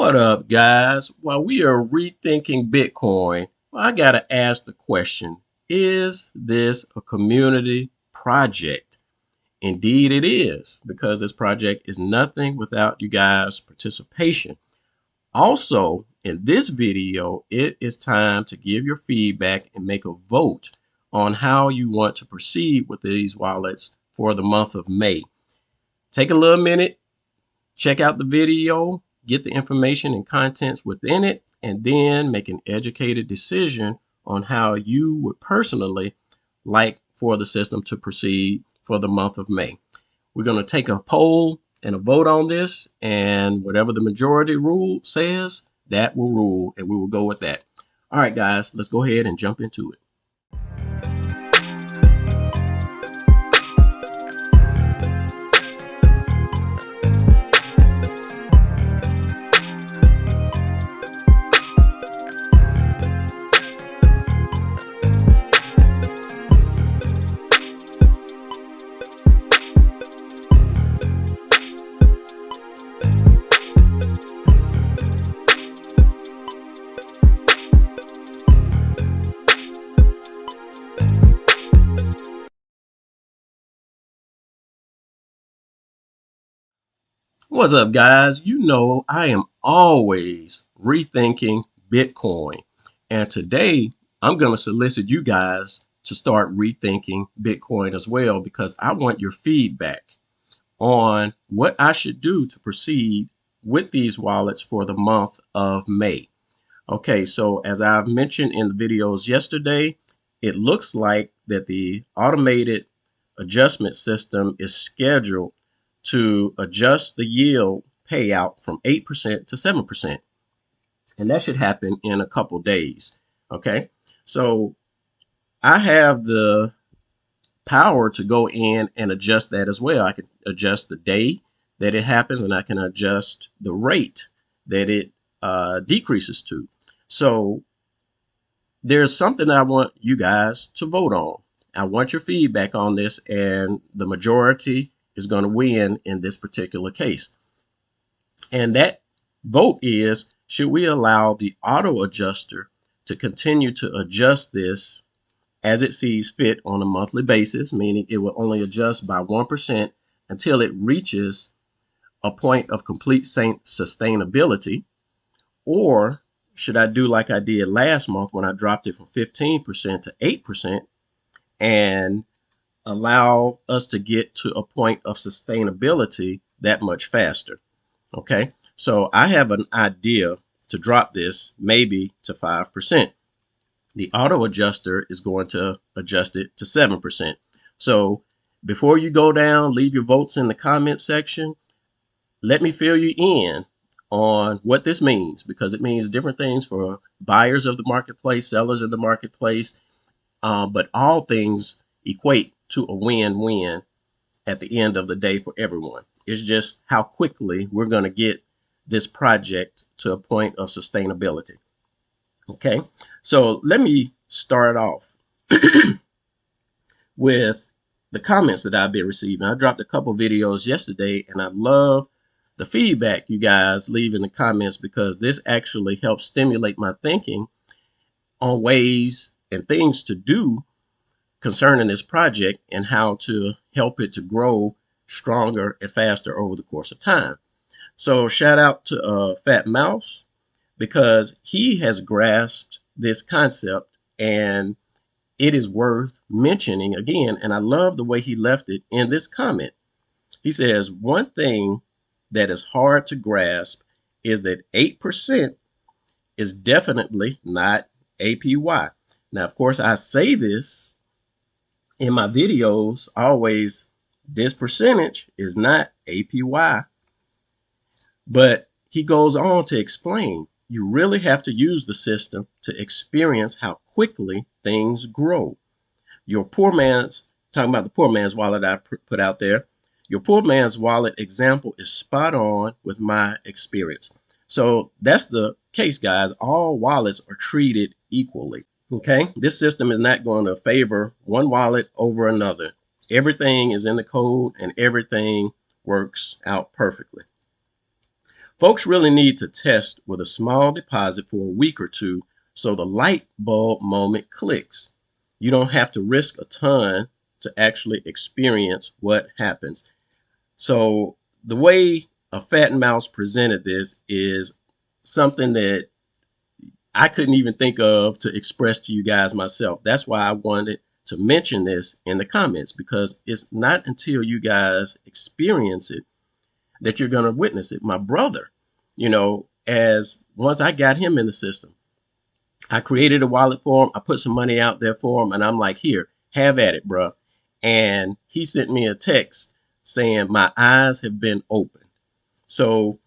What up, guys? While we are rethinking Bitcoin, I got to ask the question, is this a community project? Indeed it is, because this project is nothing without you guys' participation. Also, in this video, it is time to give your feedback and make a vote on how you want to proceed with these wallets for the month of May. Take a little minute, check out the video, get the information and contents within it, and then make an educated decision on how you would personally like for the system to proceed for the month of May. We're going to take a poll and a vote on this, and whatever the majority rule says, that will rule, and we will go with that. All right, guys, let's go ahead and jump into it. What's up, guys? You know, I am always rethinking Bitcoin. And today I'm going to solicit you guys to start rethinking Bitcoin as well, because I want your feedback on what I should do to proceed with these wallets for the month of May. Okay, so as I've mentioned in the videos yesterday, it looks like that the automated adjustment system is scheduled to adjust the yield payout from 8% to 7%. And that should happen in a couple days. Okay, so I have the power to go in and adjust that as well. I can adjust the day that it happens, and I can adjust the rate that it decreases to. So there's something I want you guys to vote on. I want your feedback on this, and the majority is going to win in this particular case. And that vote is, should we allow the auto adjuster to continue to adjust this as it sees fit on a monthly basis, meaning it will only adjust by 1% until it reaches a point of complete sustainability? Or should I do like I did last month when I dropped it from 15% to 8% and allow us to get to a point of sustainability that much faster? Okay, so I have an idea to drop this maybe to 5%. The auto adjuster is going to adjust it to 7%. So before you go down, leave your votes in the comment section. Let me fill you in on what this means, because it means different things for buyers of the marketplace, sellers of the marketplace, but all things equate to a win-win at the end of the day for everyone. It's just how quickly we're going to get this project to a point of sustainability. Okay, so let me start off with the comments that I've been receiving. I dropped a couple videos yesterday, and I love the feedback you guys leave in the comments, because this actually helps stimulate my thinking on ways and things to do concerning this project and how to help it to grow stronger and faster over the course of time. So shout out to Fat Mouse, because he has grasped this concept, and it is worth mentioning again. And I love the way he left it in this comment. He says, one thing that is hard to grasp is that 8% is definitely not APY. Now, of course, I say this in my videos always, this percentage is not APY. But he goes on to explain, you really have to use the system to experience how quickly things grow. Your poor man's, talking about the poor man's wallet I put out there, your poor man's wallet example is spot on with my experience. So that's the case, guys. All wallets are treated equally. Okay, this system is not going to favor one wallet over another. Everything is in the code and everything works out perfectly. Folks really need to test with a small deposit for a week or two so the light bulb moment clicks. You don't have to risk a ton to actually experience what happens. So the way a fat mouse presented this is something that I couldn't even think of to express to you guys myself. That's why I wanted to mention this in the comments, because it's not until you guys experience it that you're going to witness it. My brother, as once I got him in the system, I created a wallet for him. I put some money out there for him, and I'm like, here, have at it, bro. And he sent me a text saying, my eyes have been opened. So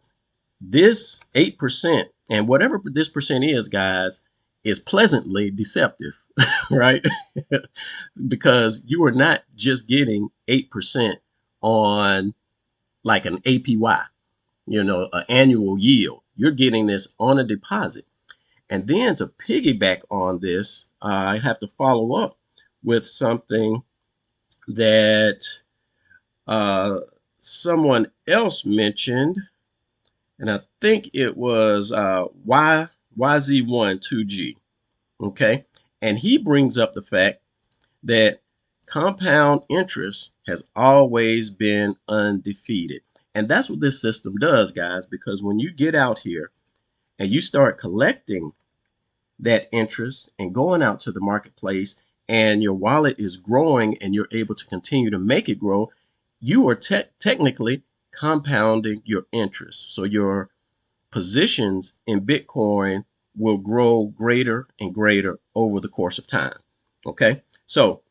this 8% and whatever this percent is, guys, is pleasantly deceptive, right? Because you are not just getting 8% on like an APY, an annual yield. You're getting this on a deposit. And then to piggyback on this, I have to follow up with something that someone else mentioned, and I think it was YZ12G. Okay. And he brings up the fact that compound interest has always been undefeated. And that's what this system does, guys, because when you get out here and you start collecting that interest and going out to the marketplace, and your wallet is growing and you're able to continue to make it grow, you are technically compounding your interest. So your positions in Bitcoin will grow greater and greater over the course of time. Okay. So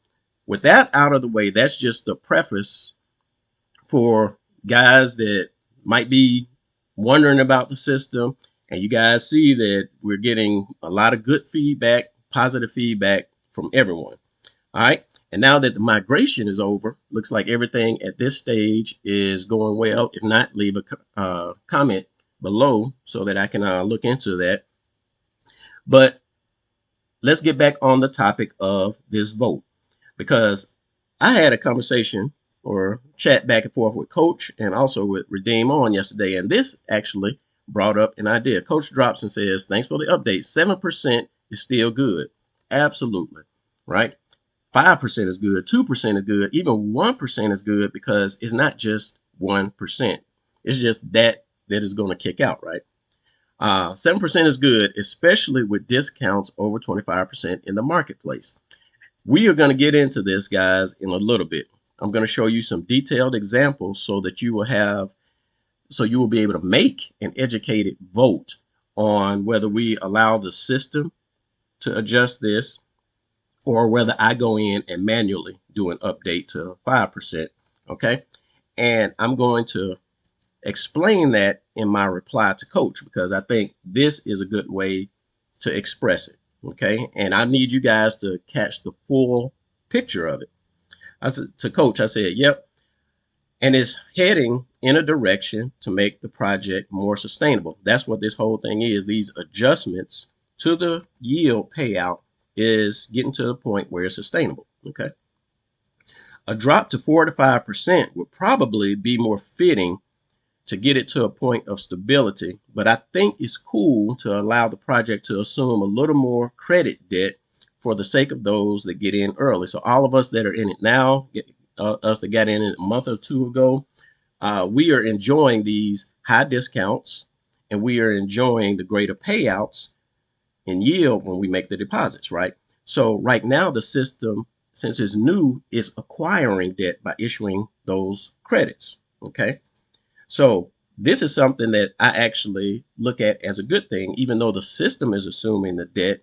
with that out of the way, that's just the preface for guys that might be wondering about the system. And you guys see that we're getting a lot of good feedback, positive feedback from everyone. All right. And now that the migration is over, looks like everything at this stage is going well. If not, leave a comment below so that I can look into that. But let's get back on the topic of this vote, because I had a conversation or chat back and forth with Coach and also with Redeem on yesterday, and this actually brought up an idea. Coach drops and says, thanks for the update. 7% is still good. Absolutely. Right? 5% is good. 2% is good. Even 1% is good, because it's not just 1%. It's just that is going to kick out, right? 7% is good, especially with discounts over 25% in the marketplace. We are going to get into this, guys, in a little bit. I'm going to show you some detailed examples so that you will be able to make an educated vote on whether we allow the system to adjust this or whether I go in and manually do an update to 5%. Okay. And I'm going to explain that in my reply to Coach, because I think this is a good way to express it. Okay. And I need you guys to catch the full picture of it. I said to Coach, I said, yep. And it's heading in a direction to make the project more sustainable. That's what this whole thing is. These adjustments to the yield payout is getting to the point where it's sustainable. Okay. A drop to 4 to 5% would probably be more fitting to get it to a point of stability, but I think it's cool to allow the project to assume a little more credit debt for the sake of those that get in early. So all of us that are in it now, us that got in it a month or two ago, we are enjoying these high discounts, and we are enjoying the greater payouts in yield when we make the deposits, right? So right now the system, since it's new, is acquiring debt by issuing those credits, okay? So this is something that I actually look at as a good thing. Even though the system is assuming the debt,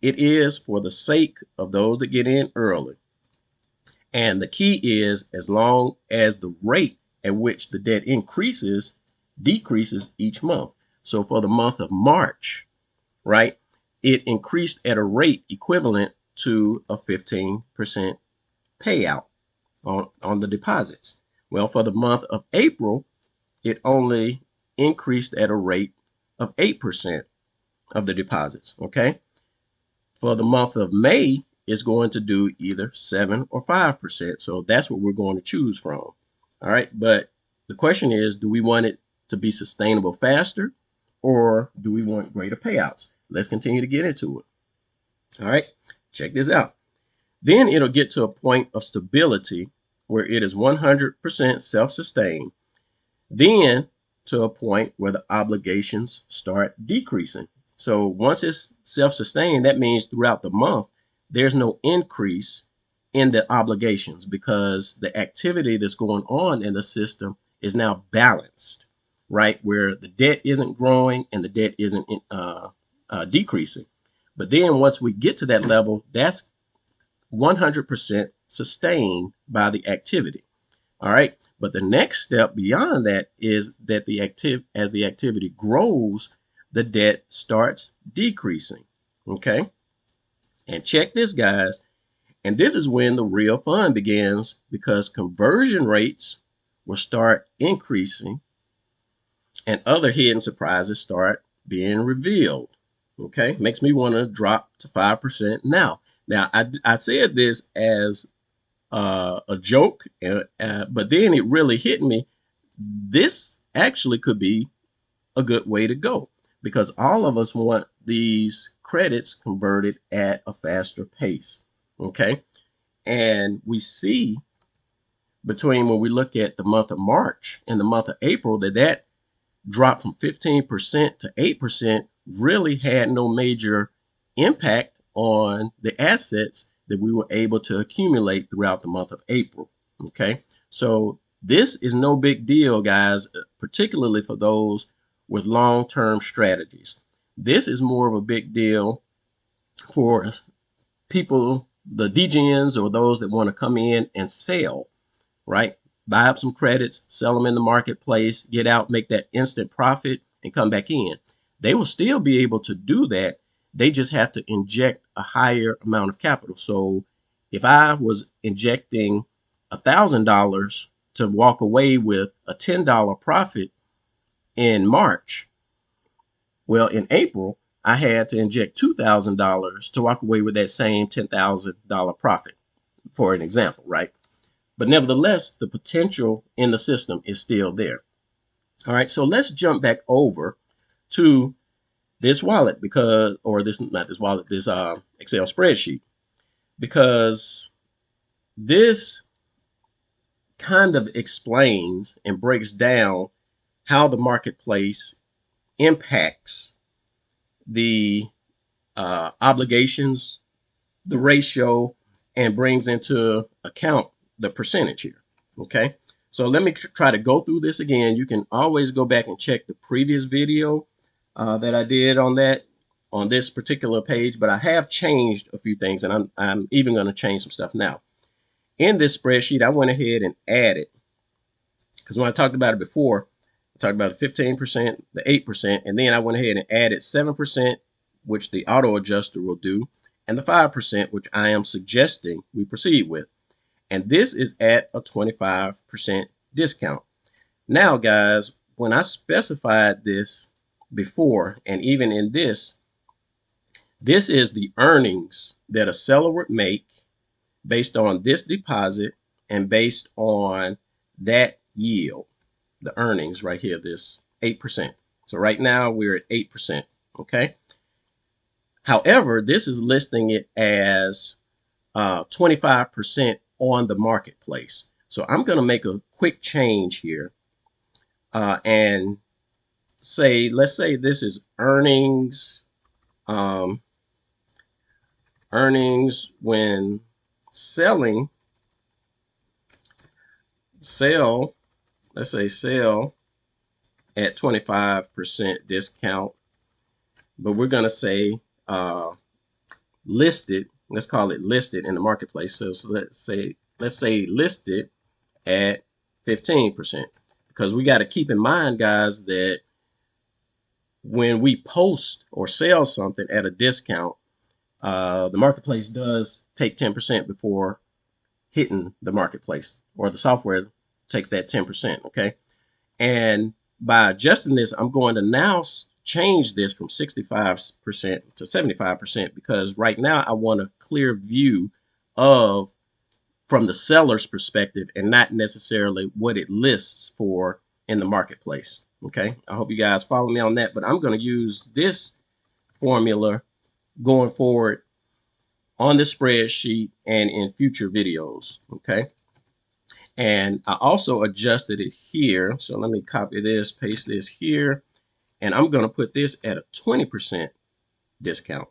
it is for the sake of those that get in early. And the key is, as long as the rate at which the debt decreases each month. So for the month of March, right, it increased at a rate equivalent to a 15% payout on the deposits. Well, for the month of April, it only increased at a rate of 8% of the deposits, okay? For the month of May, it's going to do either 7 or 5%. So that's what we're going to choose from. All right, but the question is, do we want it to be sustainable faster, or do we want greater payouts? Let's continue to get into it. All right, check this out. Then it'll get to a point of stability where it is 100% self-sustained, then to a point where the obligations start decreasing. So once it's self-sustained, that means throughout the month, there's no increase in the obligations because the activity that's going on in the system is now balanced, right? Where the debt isn't growing and the debt isn't decreasing. But then once we get to that level, that's 100% sustained by the activity. All right. But the next step beyond that is that as the activity grows, the debt starts decreasing. Okay. And check this, guys. And this is when the real fun begins because conversion rates will start increasing and other hidden surprises start being revealed. Okay. Makes me want to drop to 5% now. Now, I said this as a joke, but then it really hit me. This actually could be a good way to go because all of us want these credits converted at a faster pace. Okay. And we see between when we look at the month of March and the month of April that drop from 15% to 8% really had no major impact on the assets that we were able to accumulate throughout the month of April. Okay, so this is no big deal, guys, particularly for those with long-term strategies. This is more of a big deal for people, the DGNs, or those that want to come in and sell, right? Buy up some credits, sell them in the marketplace, get out, make that instant profit, and come back in. They will still be able to do that. They just have to inject a higher amount of capital. So if I was injecting $1,000 to walk away with a $10 profit in March, well, in April, I had to inject $2,000 to walk away with that same $10,000 profit, for an example, right? But nevertheless, the potential in the system is still there. All right, so let's jump back over to this wallet because, or this, not this wallet, this Excel spreadsheet, because this kind of explains and breaks down how the marketplace impacts the obligations, the ratio, and brings into account the percentage here. Okay, so let me try to go through this again. You can always go back and check the previous video that I did on this particular page, but I have changed a few things, and I'm even going to change some stuff now. In this spreadsheet, I went ahead and added, because when I talked about it before, I talked about the 15%, the 8%, and then I went ahead and added 7%, which the auto adjuster will do, and the 5%, which I am suggesting we proceed with. And this is at a 25% discount. Now, guys, when I specified this before, and even in this is the earnings that a seller would make based on this deposit and based on that yield, the earnings right here, this 8%. So right now we're at 8%, okay? However, this is listing it as 25% on the marketplace. So I'm going to make a quick change here and say, let's say this is earnings, earnings when selling, let's say sell at 25% discount, but we're going to say listed, let's call it listed in the marketplace. So let's say listed at 15%, because we got to keep in mind, guys, that when we post or sell something at a discount, the marketplace does take 10% before hitting the marketplace, or the software takes that 10%. Okay. And by adjusting this, I'm going to now change this from 65% to 75%, because right now I want a clear view of from the seller's perspective and not necessarily what it lists for in the marketplace. Okay, I hope you guys follow me on that, but I'm going to use this formula going forward on the spreadsheet and in future videos. Okay, and I also adjusted it here. So let me copy this, paste this here, and I'm going to put this at a 20% discount.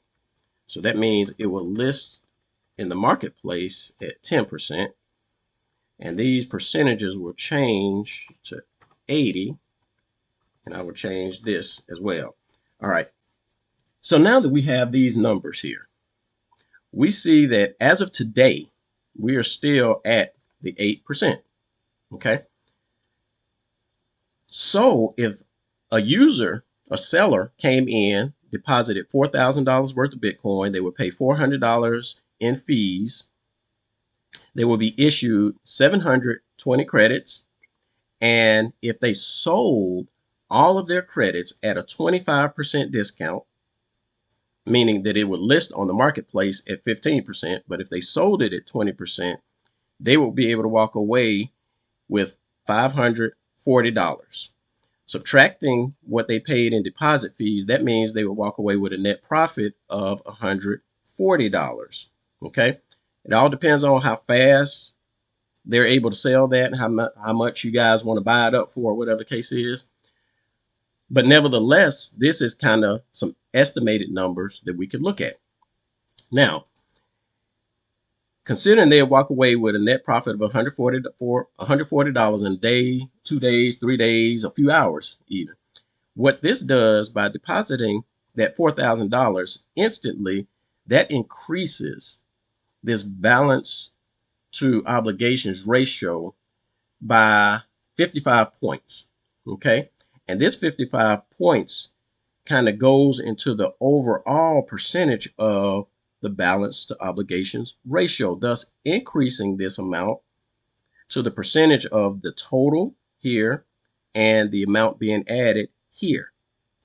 So that means it will list in the marketplace at 10%, and these percentages will change to 80, and I will change this as well. All right, so now that we have these numbers here, we see that as of today, we are still at the 8%. Okay, so if a seller came in, deposited $4,000 worth of Bitcoin, they would pay $400 in fees. They will be issued 720 credits. And if they sold all of their credits at a 25% discount, meaning that it would list on the marketplace at 15%, but if they sold it at 20%, they will be able to walk away with $540. Subtracting what they paid in deposit fees, that means they will walk away with a net profit of $140. Okay, it all depends on how fast they're able to sell that and how much you guys want to buy it up for, whatever the case is. But nevertheless, this is kind of some estimated numbers that we could look at. Now, considering they walk away with a net profit of $140 in a day, 2 days, 3 days, a few hours even. What this does by depositing that $4,000 instantly, that increases this balance to obligations ratio by 55 points. Okay, and this 55 points kind of goes into the overall percentage of the balance to obligations ratio, thus increasing this amount to the percentage of the total here and the amount being added here.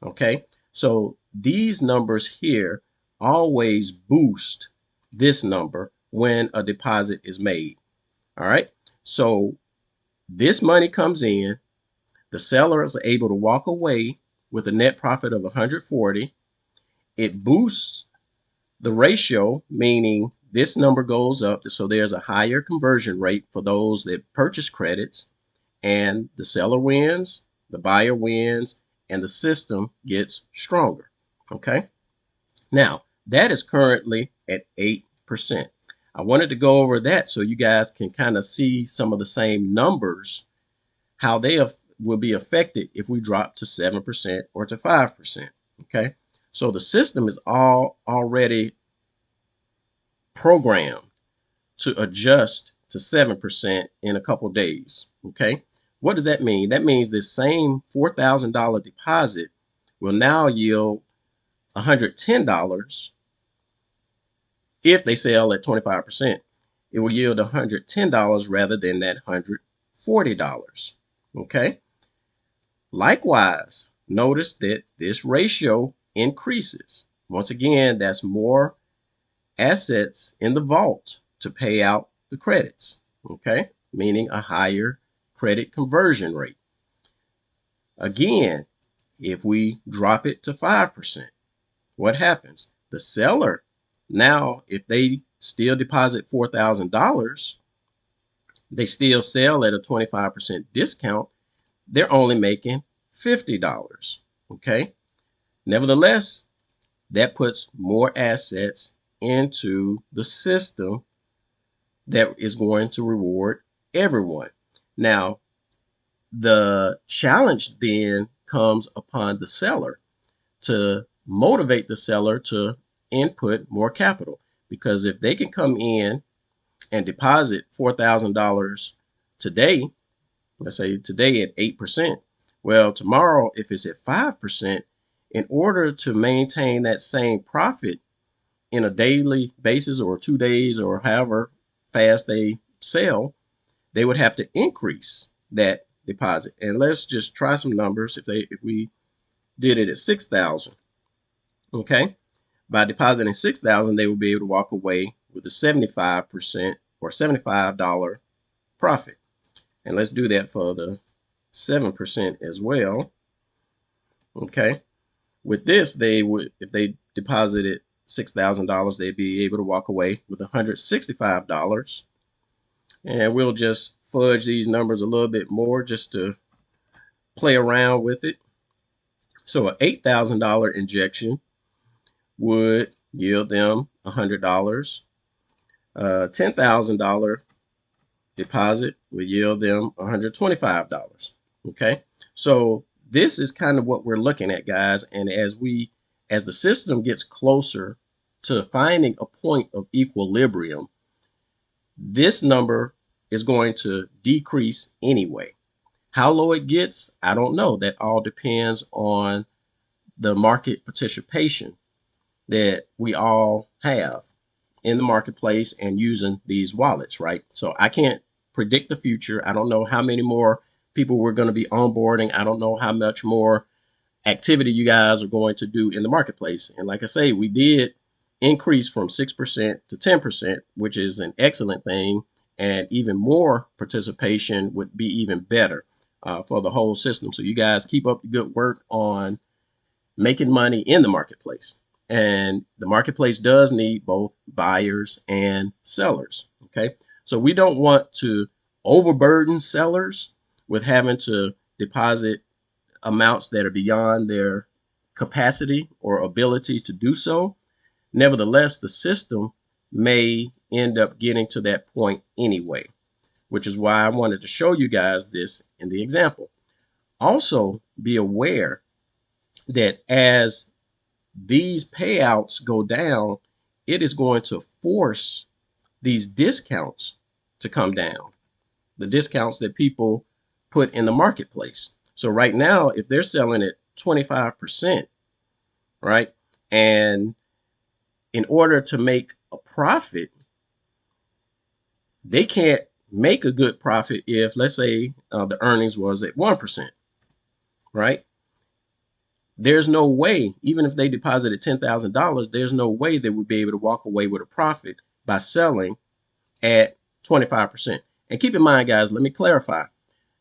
Okay, so these numbers here always boost this number when a deposit is made. All right, so this money comes in, the seller is able to walk away with a net profit of 140. It boosts the ratio, meaning this number goes up, so there's a higher conversion rate for those that purchase credits, and the seller wins, the buyer wins, and the system gets stronger. Okay, now that is currently at 8%. I wanted to go over that so you guys can kind of see some of the same numbers, how they will be affected if we drop to 7% or to 5%. Okay, so the system is already programmed to adjust to 7% in a couple days. Okay, what does that mean? That means this same $4,000 deposit will now yield $110 if they sell at 25%. It will yield $110 rather than that $140. Okay, likewise, notice that this ratio increases. Once again, that's more assets in the vault to pay out the credits. Okay, meaning a higher credit conversion rate. Again, if we drop it to 5%, what happens? The seller, now if they still deposit $4,000, they still sell at a 25% discount, they're only making $50. Okay, nevertheless, that puts more assets into the system that is going to reward everyone. Now, the challenge then comes upon the seller to motivate the seller to input more capital, because if they can come in and deposit $4,000 today, let's say today at 8%, well, tomorrow if it's at 5%, in order to maintain that same profit in a daily basis or 2 days or however fast they sell, they would have to increase that deposit. And let's just try some numbers. If we did it at 6,000, okay, by depositing 6,000, they will be able to walk away with a 75% or $75 profit. And let's do that for the 7% as well. Okay. With this, they would, if they deposited $6,000, they'd be able to walk away with $165. And we'll just fudge these numbers a little bit more just to play around with it. So an $8,000 injection would yield them $100. $10,000 deposit would yield them $125. Okay, so this is kind of what we're looking at, guys. And as the system gets closer to finding a point of equilibrium, this number is going to decrease anyway. How low it gets, I don't know. That all depends on the market participation that we all have in the marketplace and using these wallets, right? So I can't predict the future. I don't know how many more people we're going to be onboarding. I don't know how much more activity you guys are going to do in the marketplace. And like I say, we did increase from 6% to 10%, which is an excellent thing. And even more participation would be even better for the whole system. So you guys keep up the good work on making money in the marketplace. And the marketplace does need both buyers and sellers. Okay. So we don't want to overburden sellers with having to deposit amounts that are beyond their capacity or ability to do so. Nevertheless, the system may end up getting to that point anyway, which is why I wanted to show you guys this in the example. Also, be aware that as these payouts go down, it is going to force these discounts to come down, the discounts that people put in the marketplace. So right now, if they're selling at 25%, right, and in order to make a profit, they can't make a good profit if, let's say, the earnings was at 1%, right? There's no way, even if they deposited $10,000, there's no way they would be able to walk away with a profit by selling at 25%. And keep in mind, guys, let me clarify.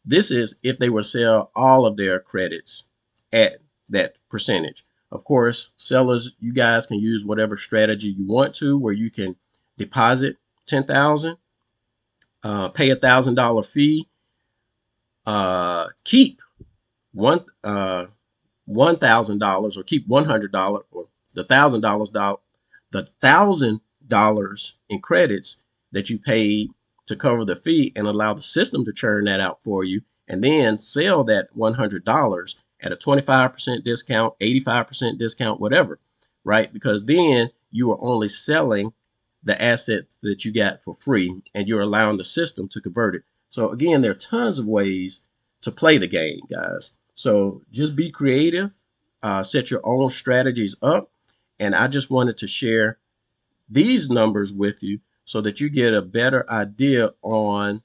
This is if they were to sell all of their credits at that percentage. Of course, sellers, you guys can use whatever strategy you want to, where you can deposit 10,000, pay $1,000 fee, keep one $1,000 or keep $100 or the $1,000 in credits that you paid to cover the fee and allow the system to churn that out for you, and then sell that $100 at a 25% discount, 85% discount, whatever, right? Because then you are only selling the assets that you got for free and you're allowing the system to convert it. So again, there are tons of ways to play the game, guys. So just be creative, set your own strategies up. And I just wanted to share these numbers with you so that you get a better idea on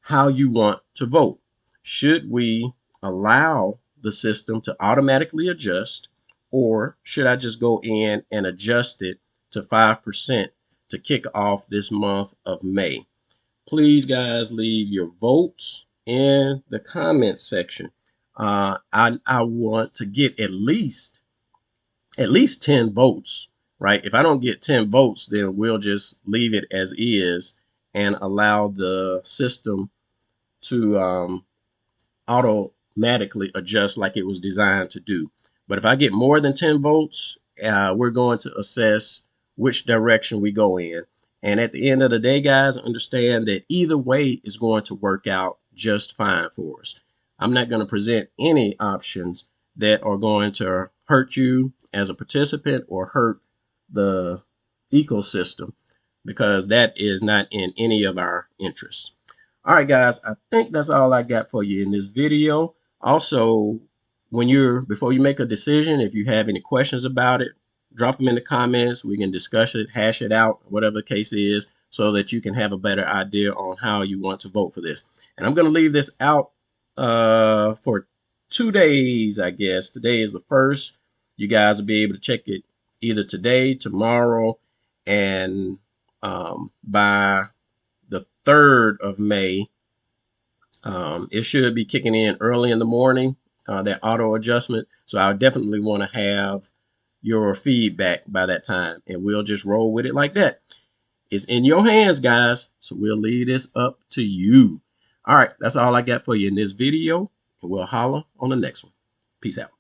how you want to vote. Should we allow the system to automatically adjust, or should I just go in and adjust it to 5% to kick off this month of May? Please, guys, leave your votes in the comment section. I want to get at least 10 votes, right? If I don't get 10 votes, then we'll just leave it as is and allow the system to automatically adjust like it was designed to do. But if I get more than 10 votes, we're going to assess which direction we go in. And at the end of the day, guys, understand that either way is going to work out just fine for us. I'm not going to present any options that are going to hurt you as a participant or hurt the ecosystem, because that is not in any of our interests. All right, guys, I think that's all I got for you in this video. Also, before you make a decision, if you have any questions about it, drop them in the comments. We can discuss it, hash it out, whatever the case is, so that you can have a better idea on how you want to vote for this. And I'm going to leave this out for 2 days, I guess. Today is the 1st. You guys will be able to check it either today, tomorrow, and by the 3rd of May, it should be kicking in early in the morning. that auto adjustment. So I definitely want to have your feedback by that time, and we'll just roll with it like that. It's in your hands, guys. So we'll leave this up to you. All right, that's all I got for you in this video, and we'll holler on the next one. Peace out.